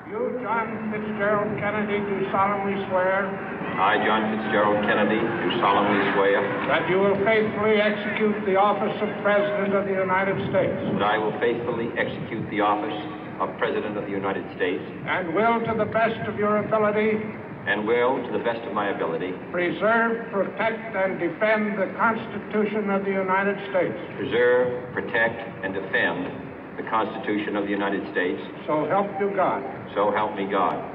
You, John Fitzgerald Kennedy, do solemnly swear I, John Fitzgerald Kennedy, do solemnly swear that you will faithfully execute the office of President of the United States that I will faithfully execute the office of President of the United States and will, to the best of your ability, and will, to the best of my ability, preserve, protect, and defend the Constitution of the United States. preserve, protect, and defend the Constitution of the United States. So help you God. So help me God.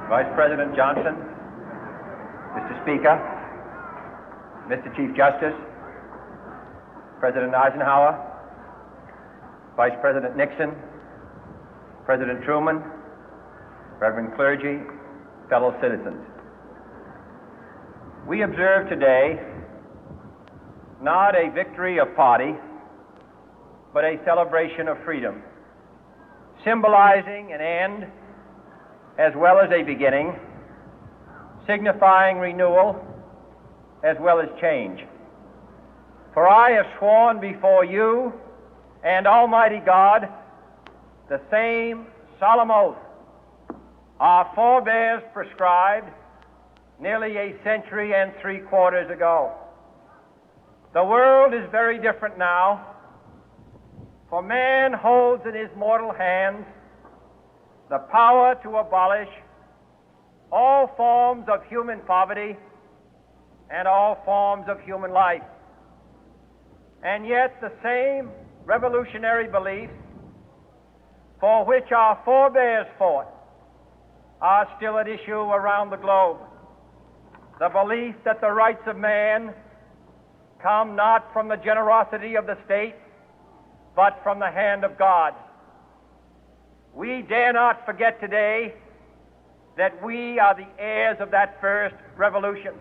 Vice President Johnson, Mr. Speaker, Mr. Chief Justice, President Eisenhower, Vice President Nixon, President Truman, Reverend clergy, fellow citizens. We observe today not a victory of party, but a celebration of freedom, symbolizing an end as well as a beginning, signifying renewal as well as change. For I have sworn before you and Almighty God the same solemn oath our forebears prescribed nearly a century and 3/4 ago. The world is very different now, for man holds in his mortal hands the power to abolish all forms of human poverty and all forms of human life. And yet the same revolutionary beliefs for which our forebears fought are still at issue around the globe. The belief that the rights of man come not from the generosity of the state, but from the hand of God. We dare not forget today that we are the heirs of that first revolution.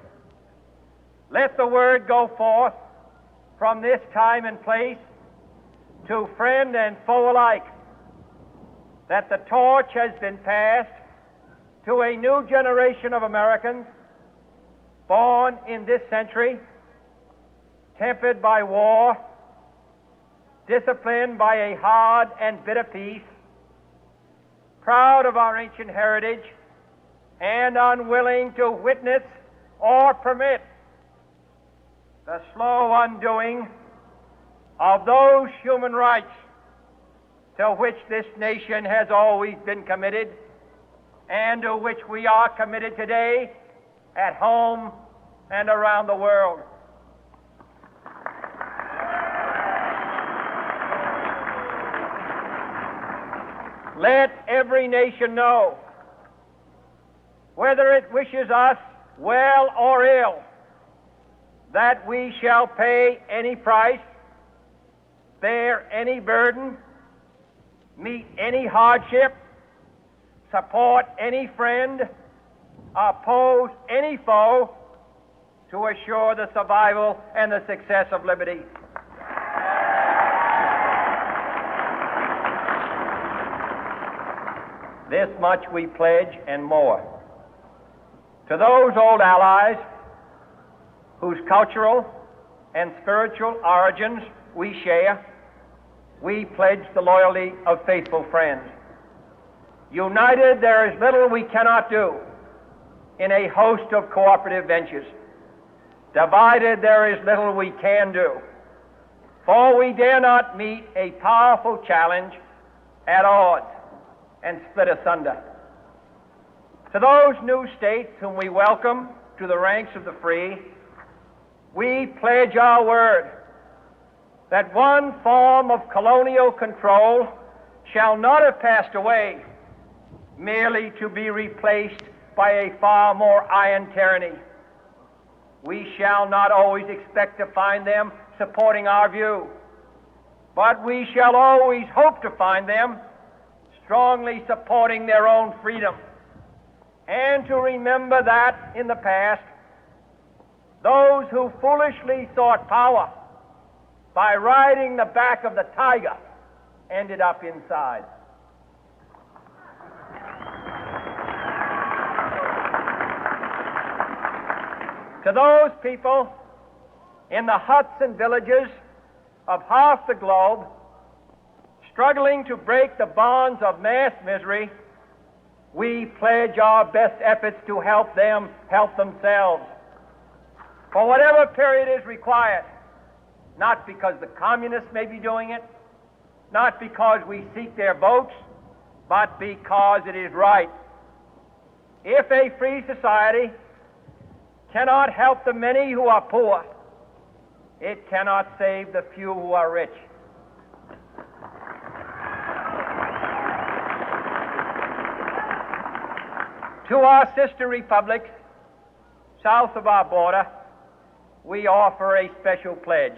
Let the word go forth from this time and place to friend and foe alike that the torch has been passed to a new generation of Americans born in this century, tempered by war, disciplined by a hard and bitter peace, proud of our ancient heritage, and unwilling to witness or permit the slow undoing of those human rights to which this nation has always been committed and to which we are committed today at home and around the world. Let every nation know, whether it wishes us well or ill, that we shall pay any price, bear any burden, meet any hardship, support any friend, oppose any foe to assure the survival and the success of liberty. This much we pledge and more. To those old allies whose cultural and spiritual origins we share, we pledge the loyalty of faithful friends. United, there is little we cannot do in a host of cooperative ventures. Divided, there is little we can do, for we dare not meet a powerful challenge at odds and split asunder. To those new states whom we welcome to the ranks of the free, we pledge our word that one form of colonial control shall not have passed away, merely to be replaced by a far more iron tyranny. We shall not always expect to find them supporting our view, but we shall always hope to find them strongly supporting their own freedom, and to remember that in the past, those who foolishly sought power by riding the back of the tiger ended up inside. To those people in the huts and villages of half the globe struggling to break the bonds of mass misery, we pledge our best efforts to help them help themselves for whatever period is required, not because the communists may be doing it, not because we seek their votes, but because it is right. If a free society cannot help the many who are poor, it cannot save the few who are rich. To our sister republics south of our border, we offer a special pledge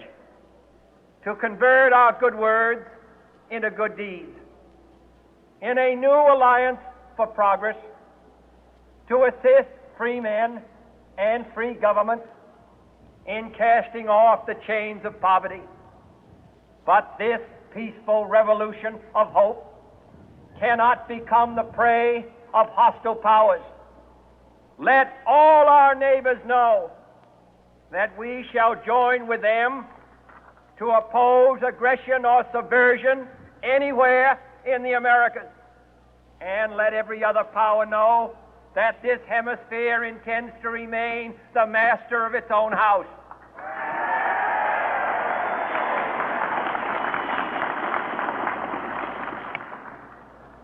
to convert our good words into good deeds, in a new alliance for progress, to assist free men and free governments in casting off the chains of poverty. But this peaceful revolution of hope cannot become the prey of hostile powers. Let all our neighbors know that we shall join with them to oppose aggression or subversion anywhere in the Americas. And let every other power know that this hemisphere intends to remain the master of its own house.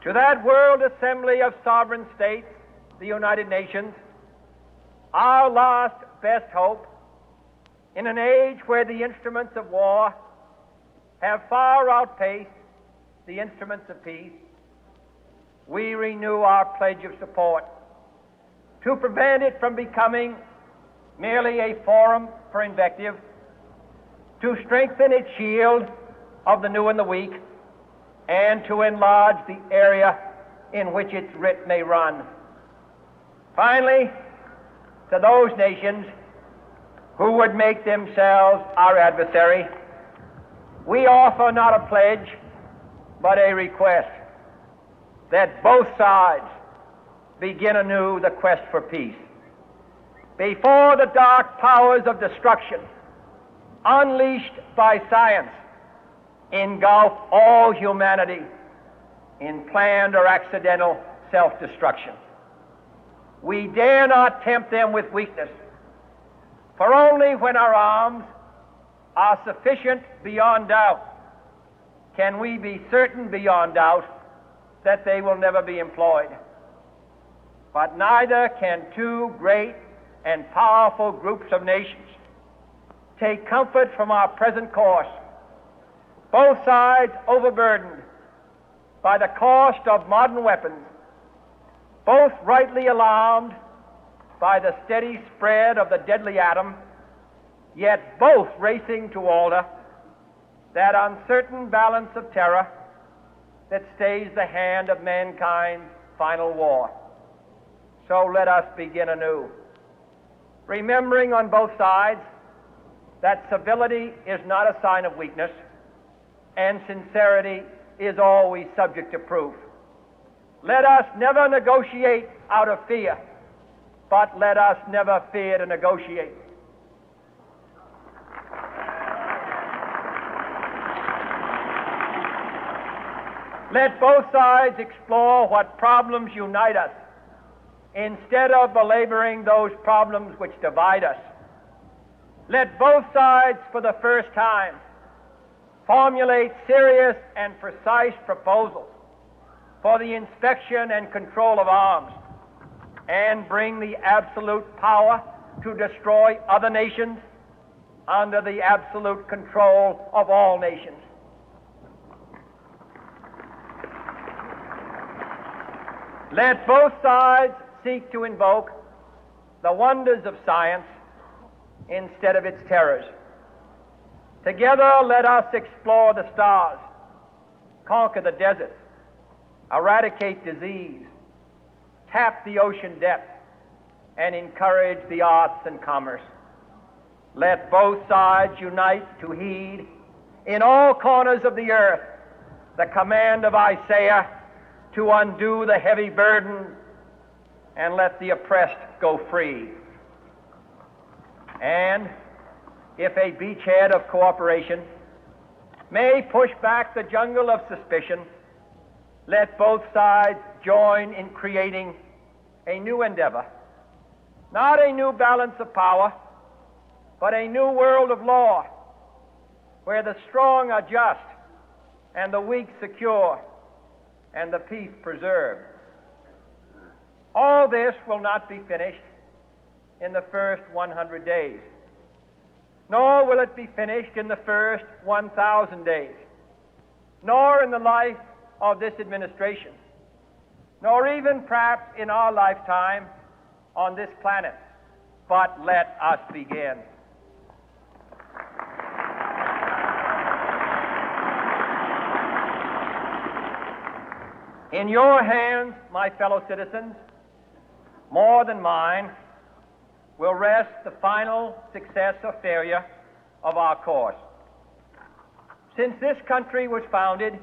To that World Assembly of Sovereign States, the United Nations, our last best hope, in an age where the instruments of war have far outpaced the instruments of peace, we renew our pledge of support to prevent it from becoming merely a forum for invective, to strengthen its shield of the new and the weak, and to enlarge the area in which its writ may run. Finally, to those nations who would make themselves our adversary, we offer not a pledge, but a request that both sides begin anew the quest for peace. Before the dark powers of destruction, unleashed by science, engulf all humanity in planned or accidental self-destruction, we dare not tempt them with weakness, for only when our arms are sufficient beyond doubt can we be certain beyond doubt that they will never be employed. But neither can two great and powerful groups of nations take comfort from our present course, both sides overburdened by the cost of modern weapons, both rightly alarmed by the steady spread of the deadly atom, yet both racing to alter that uncertain balance of terror that stays the hand of mankind's final war. So let us begin anew, remembering on both sides that civility is not a sign of weakness, and sincerity is always subject to proof. Let us never negotiate out of fear, but let us never fear to negotiate. Let both sides explore what problems unite us, instead of belaboring those problems which divide us. Let both sides, for the first time, formulate serious and precise proposals for the inspection and control of arms, and bring the absolute power to destroy other nations under the absolute control of all nations. Let both sides seek to invoke the wonders of science instead of its terrors. Together, let us explore the stars, conquer the deserts, eradicate disease, tap the ocean depth, and encourage the arts and commerce. Let both sides unite to heed in all corners of the earth the command of Isaiah to undo the heavy burden and let the oppressed go free. And if a beachhead of cooperation may push back the jungle of suspicion, let both sides join in creating a new endeavor, not a new balance of power, but a new world of law, where the strong are just and the weak secure and the peace preserved. All this will not be finished in the first 100 days, nor will it be finished in the first 1,000 days, nor in the life of this administration, nor even perhaps in our lifetime on this planet. But let us begin. In your hands, my fellow citizens, more than mine, will rest the final success or failure of our course. Since this country was founded,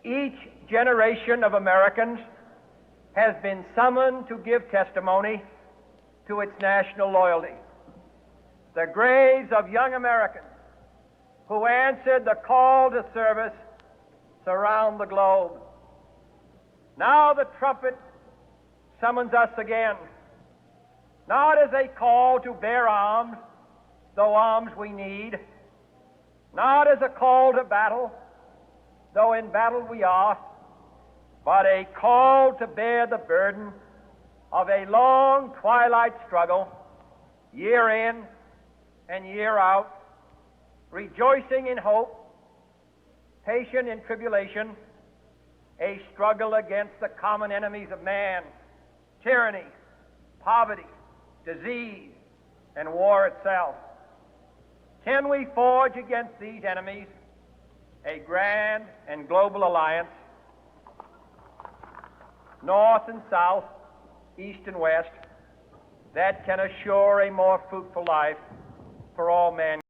each generation of Americans has been summoned to give testimony to its national loyalty. The graves of young Americans who answered the call to service surround the globe. Now the trumpet summons us again, not as a call to bear arms, though arms we need, not as a call to battle, though in battle we are, but a call to bear the burden of a long twilight struggle, year in and year out, rejoicing in hope, patient in tribulation, a struggle against the common enemies of man, tyranny, poverty, disease, and war itself. Can we forge against these enemies a grand and global alliance, north and south, east and west, that can assure a more fruitful life for all mankind?